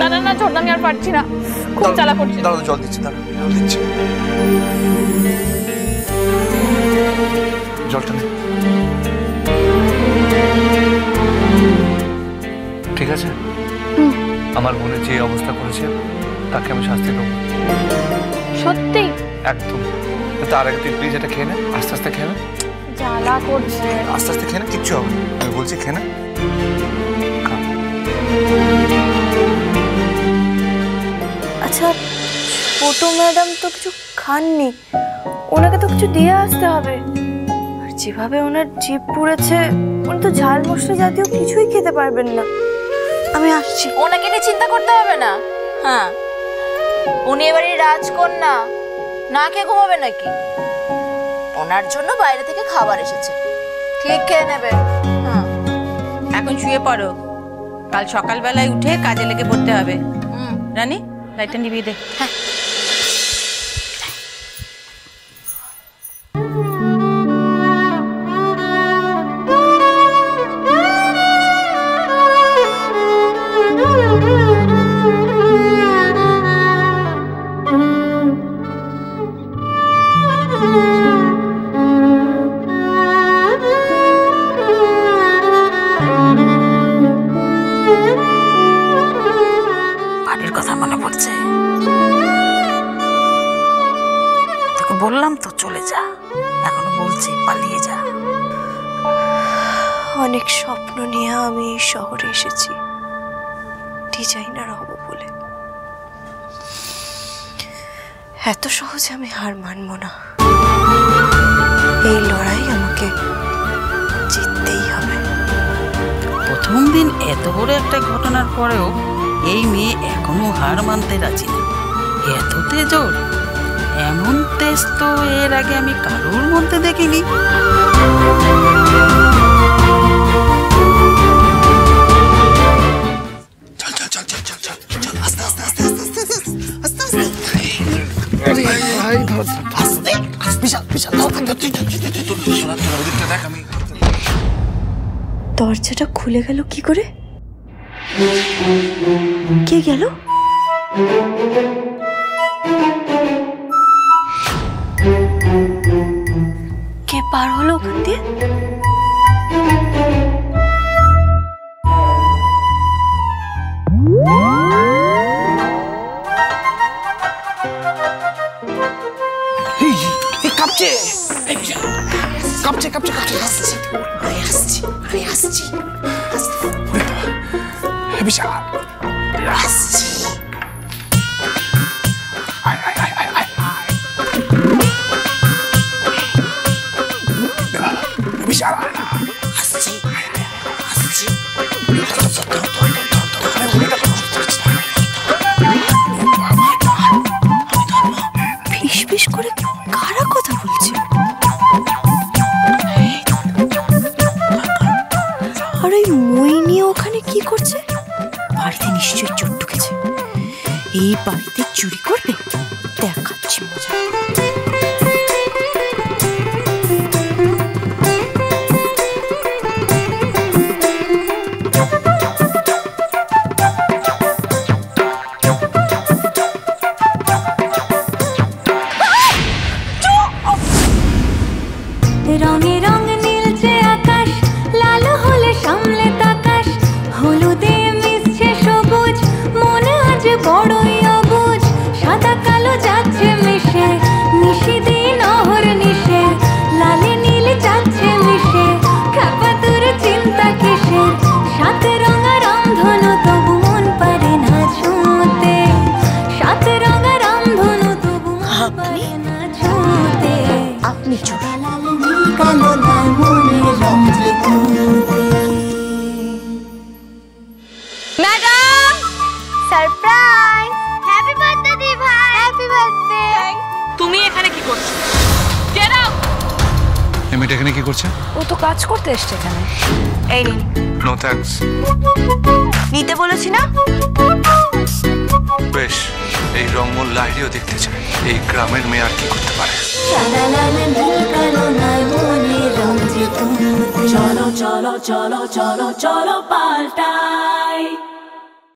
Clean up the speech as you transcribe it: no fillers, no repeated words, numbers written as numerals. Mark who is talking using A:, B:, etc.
A: না না না ছোট, আমি আর পারছি না, খুব জ্বালা করছে।
B: দাঁড়াও, জল দিচ্ছি, দাঁড়াও, জল দিচ্ছি। জলটা নে। ঠিক আছে, আমার বোনের যে অবস্থা করেছে তাকে আমি শাস্তি দেবো।
A: সত্যি?
B: একদম। তার আগে তুই প্লিজ এটা খেয়ে নে, আস্তে আস্তে খেয়ে নে।
A: জ্বালা করছে।
B: আস্তে আস্তে খেয়ে নে, কিচ্ছু হবে না, আমি বলছি খেয়ে নে।
C: আচ্ছা, ছোট ম্যাডাম তো কিছু খাননি, ওনাকে তো কিছু দিয়ে আসতে হবে। আর যেভাবে ওনার জিভ পুড়েছে, উনি তো ঝাল মশলা জাতীয় কিছুই খেতে পারবেন না। আমি আসছি।
D: ওনাকে নিয়ে চিন্তা করতে হবে না। হ্যাঁ, উনি এবারে রাজকন্যা, না খেয়ে ঘুমাবে নাকি? ওনার জন্য বাইরে থেকে খাবার এসেছে, ঠিক খেয়ে নেবে। হ্যাঁ,
E: এখন শুয়ে পড়ো, কাল সকালবেলায় উঠে কাজে লেগে পড়তে হবে। রানী, লাইটটা নিভিয়ে দে।
D: হ্যাঁ।
E: বাড়ির কথা মনে পড়ছে, তোকে বললাম তো চলে যা, এখনো বলছি পালিয়ে যা।
C: অনেক স্বপ্ন নিয়ে আমি এই শহরে এসেছি ডিজাইনার হব বলে। এত সহজে আমি হার মানব না, এই লড়াই আমাকে জিততেই হবে।
E: প্রথম দিন এত বড় একটা ঘটনার পরেও এই মেয়ে এখনো হার মানতে রাজি না। এত তেজ ওর, এমন তেজ তো এর আগে আমি কারোর মধ্যে দেখিনি।
C: দরজাটা খুলে গেল কি করে? কে গেল? কে পার হলো ওখান দিয়ে?
B: কাঁপছে কাঁপছে কাঁপছে কাঁপছে। বিশাল আসছি। বিশাল আসছি আসছি।
C: ফিস ফিস করে কারা কথা বলছে? আর ওই মোহিনী ওখানে কি করছে? বাড়িতে নিশ্চয়ই চোর ঢুকেছে। এই বাড়িতে চুরি করবে, দেখাচ্ছি মজা।
F: রঙে রঙ নীলছে আকাশ, লাল হলে সামলে তাকাশ, হলুদে মিশছে সবুজ, মনে আজ বড়ই অবুঝ। সাদা কালো যাচ্ছে মিশে, নিশিদি নহর নিশে, লালে নীল যাচ্ছে মিশে, খাপা তোর চিন্তা কিসের? সাত রঙা রামধনু তবু মন পারে না ছুঁতে, সাত রঙা রামধনু তবু মন পারে না ছুঁতে।
C: আপনি চোর।
A: Madam, surprise! হ্যাপি বার্থডে দি ভাই। Happy birthday. তুমি এখানে কি করছো? Get out!
B: এই মেয়েটা এখানে কি করছে?
C: ও তো কাজ করতে এসছে এখানে। এই নিন।
B: No thanks.
C: নিতে বলেছি না?
B: বেশ, এই রঙমূল লাহিড়িও দেখতে চাই। এই গ্রামের মেয়ে আর কি করতে পারে?
F: চলো চলো চলো চলো চলো পাল্টা।